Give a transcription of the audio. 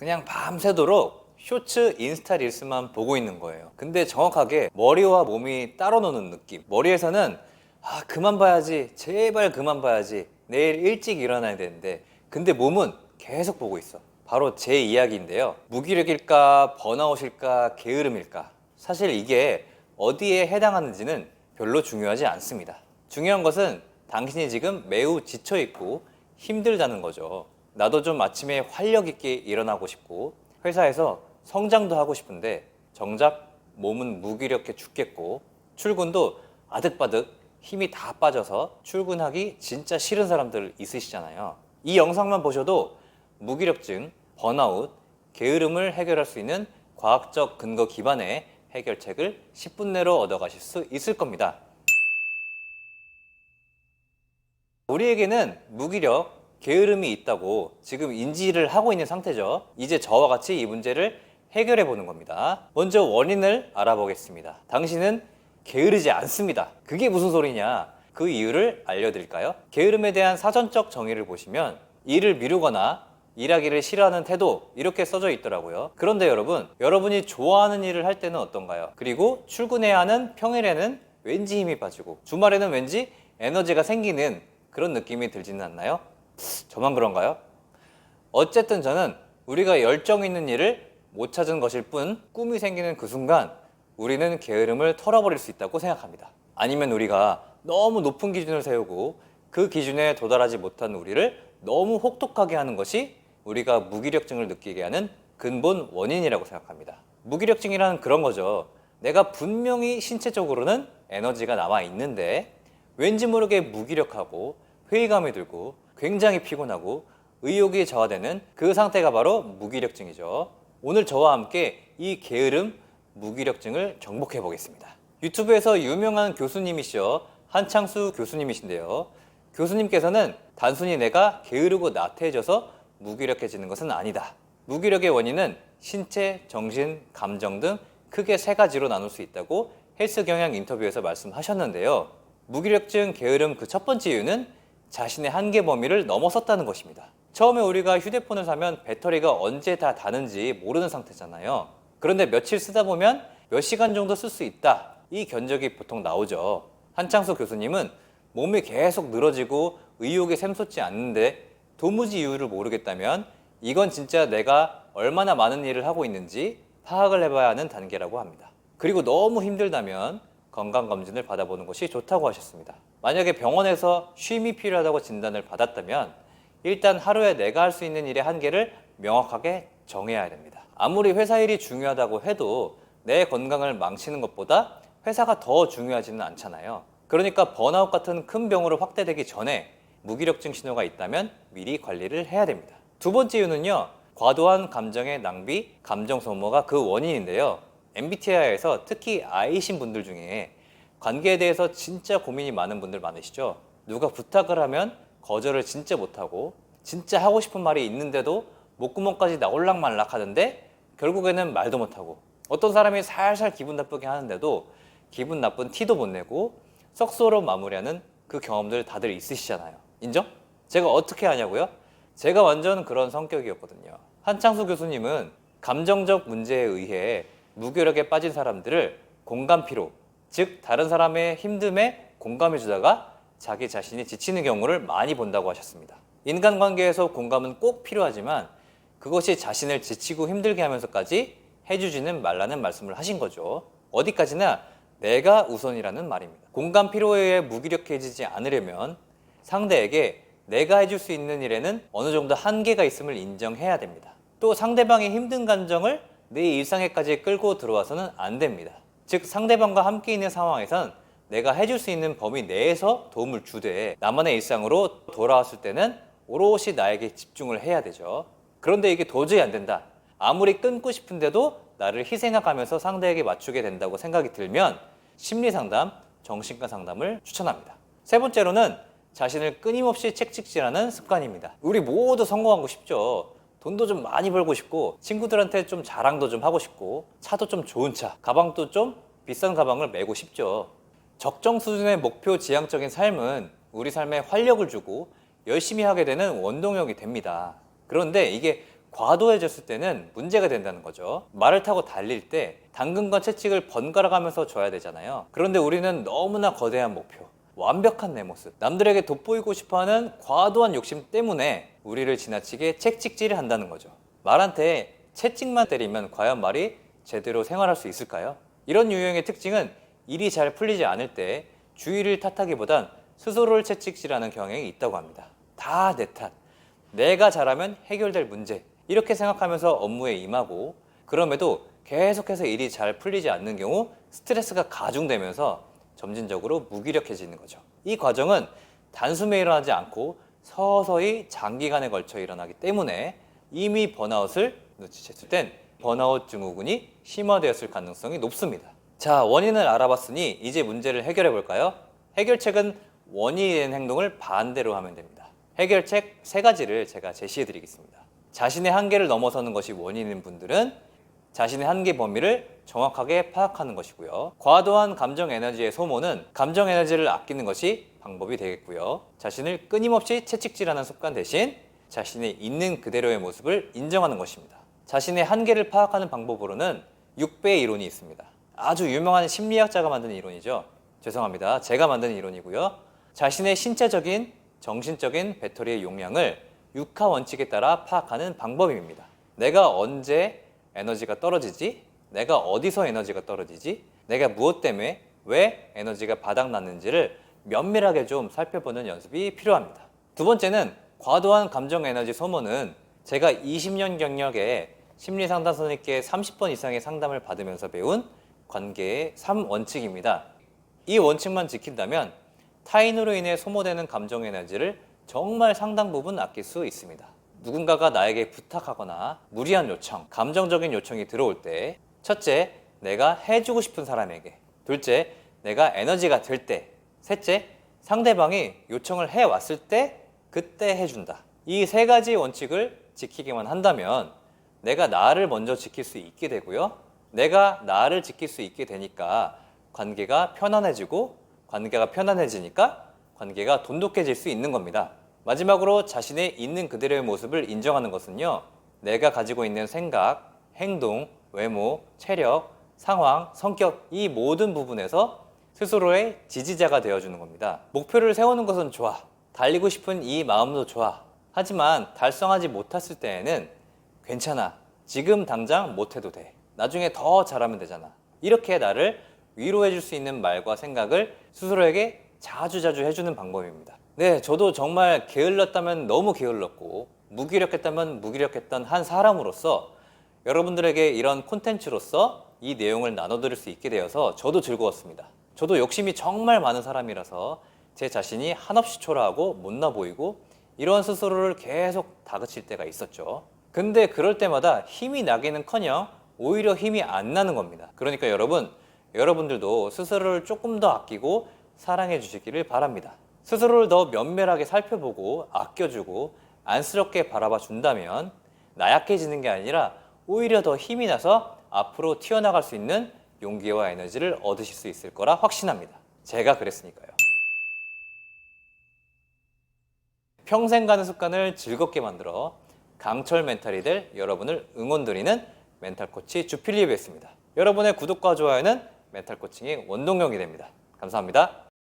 그냥 밤새도록 쇼츠, 인스타 릴스만 보고 있는 거예요. 근데 정확하게 머리와 몸이 따로 노는 느낌. 머리에서는 그만 봐야지, 제발 그만 봐야지, 내일 일찍 일어나야 되는데, 근데 몸은 계속 보고 있어. 바로 제 이야기인데요. 무기력일까, 번아웃일까, 게으름일까? 사실 이게 어디에 해당하는지는 별로 중요하지 않습니다. 중요한 것은 당신이 지금 매우 지쳐있고 힘들다는 거죠. 나도 좀 아침에 활력 있게 일어나고 싶고 회사에서 성장도 하고 싶은데 정작 몸은 무기력해 죽겠고 출근도 아득바득 힘이 다 빠져서 출근하기 진짜 싫은 사람들 있으시잖아요. 이 영상만 보셔도 무기력증, 번아웃, 게으름을 해결할 수 있는 과학적 근거 기반의 해결책을 10분 내로 얻어가실 수 있을 겁니다. 우리에게는 무기력, 게으름이 있다고 지금 인지를 하고 있는 상태죠. 이제 저와 같이 이 문제를 해결해 보는 겁니다. 먼저 원인을 알아보겠습니다. 당신은 게으르지 않습니다. 그게 무슨 소리냐? 그 이유를 알려드릴까요? 게으름에 대한 사전적 정의를 보시면 일을 미루거나 일하기를 싫어하는 태도 이렇게 써져 있더라고요. 그런데 여러분, 여러분이 좋아하는 일을 할 때는 어떤가요? 그리고 출근해야 하는 평일에는 왠지 힘이 빠지고 주말에는 왠지 에너지가 생기는 그런 느낌이 들지는 않나요? 저만 그런가요? 어쨌든 저는 우리가 열정 있는 일을 못 찾은 것일 뿐 꿈이 생기는 그 순간 우리는 게으름을 털어버릴 수 있다고 생각합니다. 아니면 우리가 너무 높은 기준을 세우고 그 기준에 도달하지 못한 우리를 너무 혹독하게 하는 것이 우리가 무기력증을 느끼게 하는 근본 원인이라고 생각합니다. 무기력증이란 그런 거죠. 내가 분명히 신체적으로는 에너지가 남아 있는데 왠지 모르게 무기력하고 회의감이 들고 굉장히 피곤하고 의욕이 저하되는 그 상태가 바로 무기력증이죠. 오늘 저와 함께 이 게으름, 무기력증을 정복해 보겠습니다. 유튜브에서 유명한 교수님이시죠. 한창수 교수님이신데요. 교수님께서는 단순히 내가 게으르고 나태해져서 무기력해지는 것은 아니다. 무기력의 원인은 신체, 정신, 감정 등 크게 세 가지로 나눌 수 있다고 헬스 경영 인터뷰에서 말씀하셨는데요. 무기력증, 게으름 그 첫 번째 이유는 자신의 한계 범위를 넘어섰다는 것입니다. 처음에 우리가 휴대폰을 사면 배터리가 언제 다 닿는지 모르는 상태잖아요. 그런데 며칠 쓰다 보면 몇 시간 정도 쓸 수 있다. 이 견적이 보통 나오죠. 한창수 교수님은 몸이 계속 늘어지고 의욕이 샘솟지 않는데 도무지 이유를 모르겠다면 이건 진짜 내가 얼마나 많은 일을 하고 있는지 파악을 해봐야 하는 단계라고 합니다. 그리고 너무 힘들다면 건강검진을 받아보는 것이 좋다고 하셨습니다. 만약에 병원에서 쉼이 필요하다고 진단을 받았다면 일단 하루에 내가 할 수 있는 일의 한계를 명확하게 정해야 됩니다. 아무리 회사 일이 중요하다고 해도 내 건강을 망치는 것보다 회사가 더 중요하지는 않잖아요. 그러니까 번아웃 같은 큰 병으로 확대되기 전에 무기력증 신호가 있다면 미리 관리를 해야 됩니다. 두 번째 이유는요, 과도한 감정의 낭비, 감정 소모가 그 원인인데요. MBTI에서 특히 I신 분들 중에 관계에 대해서 진짜 고민이 많은 분들 많으시죠? 누가 부탁을 하면 거절을 진짜 못하고 진짜 하고 싶은 말이 있는데도 목구멍까지 나올락 말락 하는데 결국에는 말도 못하고 어떤 사람이 살살 기분 나쁘게 하는데도 기분 나쁜 티도 못 내고 썩소로 마무리하는 그 경험들 다들 있으시잖아요. 인정? 제가 어떻게 하냐고요? 제가 완전 그런 성격이었거든요. 한창수 교수님은 감정적 문제에 의해 무기력에 빠진 사람들을 공감피로, 즉 다른 사람의 힘듦에 공감해 주다가 자기 자신이 지치는 경우를 많이 본다고 하셨습니다. 인간관계에서 공감은 꼭 필요하지만 그것이 자신을 지치고 힘들게 하면서까지 해주지는 말라는 말씀을 하신 거죠. 어디까지나 내가 우선이라는 말입니다. 공감 피로에 의해 무기력해지지 않으려면 상대에게 내가 해줄 수 있는 일에는 어느 정도 한계가 있음을 인정해야 됩니다. 또 상대방의 힘든 감정을 내 일상에까지 끌고 들어와서는 안 됩니다. 즉 상대방과 함께 있는 상황에선 내가 해줄 수 있는 범위 내에서 도움을 주되 나만의 일상으로 돌아왔을 때는 오롯이 나에게 집중을 해야 되죠. 그런데 이게 도저히 안 된다. 아무리 끊고 싶은데도 나를 희생해가면서 상대에게 맞추게 된다고 생각이 들면 심리상담, 정신과 상담을 추천합니다. 세 번째로는 자신을 끊임없이 책찍질하는 습관입니다. 우리 모두 성공하고 싶죠. 돈도 좀 많이 벌고 싶고 친구들한테 좀 자랑도 좀 하고 싶고 차도 좀 좋은 차, 가방도 좀 비싼 가방을 메고 싶죠. 적정 수준의 목표 지향적인 삶은 우리 삶에 활력을 주고 열심히 하게 되는 원동력이 됩니다. 그런데 이게 과도해졌을 때는 문제가 된다는 거죠. 말을 타고 달릴 때 당근과 채찍을 번갈아 가면서 줘야 되잖아요. 그런데 우리는 너무나 거대한 목표, 완벽한 내 모습, 남들에게 돋보이고 싶어하는 과도한 욕심 때문에 우리를 지나치게 채찍질을 한다는 거죠. 말한테 채찍만 때리면 과연 말이 제대로 생활할 수 있을까요? 이런 유형의 특징은 일이 잘 풀리지 않을 때 주위를 탓하기보단 스스로를 채찍질하는 경향이 있다고 합니다. 다 내 탓, 내가 잘하면 해결될 문제, 이렇게 생각하면서 업무에 임하고, 그럼에도 계속해서 일이 잘 풀리지 않는 경우 스트레스가 가중되면서 점진적으로 무기력해지는 거죠. 이 과정은 단숨에 일어나지 않고 서서히 장기간에 걸쳐 일어나기 때문에 이미 번아웃을 눈치챘을 땐 번아웃 증후군이 심화되었을 가능성이 높습니다. 자, 원인을 알아봤으니 이제 문제를 해결해 볼까요? 해결책은 원인이 된 행동을 반대로 하면 됩니다. 해결책 3가지를 제가 제시해 드리겠습니다. 자신의 한계를 넘어서는 것이 원인인 분들은 자신의 한계 범위를 정확하게 파악하는 것이고요. 과도한 감정 에너지의 소모는 감정 에너지를 아끼는 것이 방법이 되겠고요. 자신을 끊임없이 채찍질하는 습관 대신 자신의 있는 그대로의 모습을 인정하는 것입니다. 자신의 한계를 파악하는 방법으로는 6배의 이론이 있습니다. 아주 유명한 심리학자가 만든 이론이죠. 죄송합니다. 제가 만든 이론이고요. 자신의 신체적인, 정신적인 배터리의 용량을 6하 원칙에 따라 파악하는 방법입니다. 내가 언제 에너지가 떨어지지? 내가 어디서 에너지가 떨어지지? 내가 무엇 때문에 왜 에너지가 바닥났는지를 면밀하게 좀 살펴보는 연습이 필요합니다. 두 번째는 과도한 감정 에너지 소모는 제가 20년 경력에 심리상담사님께 30번 이상의 상담을 받으면서 배운 관계의 3원칙입니다. 이 원칙만 지킨다면 타인으로 인해 소모되는 감정 에너지를 정말 상당 부분 아낄 수 있습니다. 누군가가 나에게 부탁하거나 무리한 요청, 감정적인 요청이 들어올 때, 첫째, 내가 해주고 싶은 사람에게, 둘째, 내가 에너지가 될 때, 셋째, 상대방이 요청을 해왔을 때 그때 해준다. 이 3가지 원칙을 지키기만 한다면 내가 나를 먼저 지킬 수 있게 되고요. 내가 나를 지킬 수 있게 되니까 관계가 편안해지고, 관계가 편안해지니까 관계가 돈독해질 수 있는 겁니다. 마지막으로 자신의 있는 그대로의 모습을 인정하는 것은요, 내가 가지고 있는 생각, 행동, 외모, 체력, 상황, 성격, 이 모든 부분에서 스스로의 지지자가 되어주는 겁니다. 목표를 세우는 것은 좋아. 달리고 싶은 이 마음도 좋아. 하지만 달성하지 못했을 때에는 괜찮아. 지금 당장 못해도 돼. 나중에 더 잘하면 되잖아. 이렇게 나를 위로해 줄 수 있는 말과 생각을 스스로에게 자주자주 해주는 방법입니다. 네, 저도 정말 게을렀다면 너무 게을렀고 무기력했다면 무기력했던 한 사람으로서 여러분들에게 이런 콘텐츠로서 이 내용을 나눠드릴 수 있게 되어서 저도 즐거웠습니다. 저도 욕심이 정말 많은 사람이라서 제 자신이 한없이 초라하고 못나 보이고 이런 스스로를 계속 다그칠 때가 있었죠. 근데 그럴 때마다 힘이 나기는커녕 오히려 힘이 안 나는 겁니다. 그러니까 여러분들도 스스로를 조금 더 아끼고 사랑해 주시기를 바랍니다. 스스로를 더 면밀하게 살펴보고 아껴주고 안쓰럽게 바라봐 준다면 나약해지는 게 아니라 오히려 더 힘이 나서 앞으로 튀어나갈 수 있는 용기와 에너지를 얻으실 수 있을 거라 확신합니다. 제가 그랬으니까요. 평생 가는 습관을 즐겁게 만들어 강철 멘탈이 될 여러분을 응원드리는 멘탈 코치 주필립이었습니다. 여러분의 구독과 좋아요는 멘탈 코칭의 원동력이 됩니다. 감사합니다.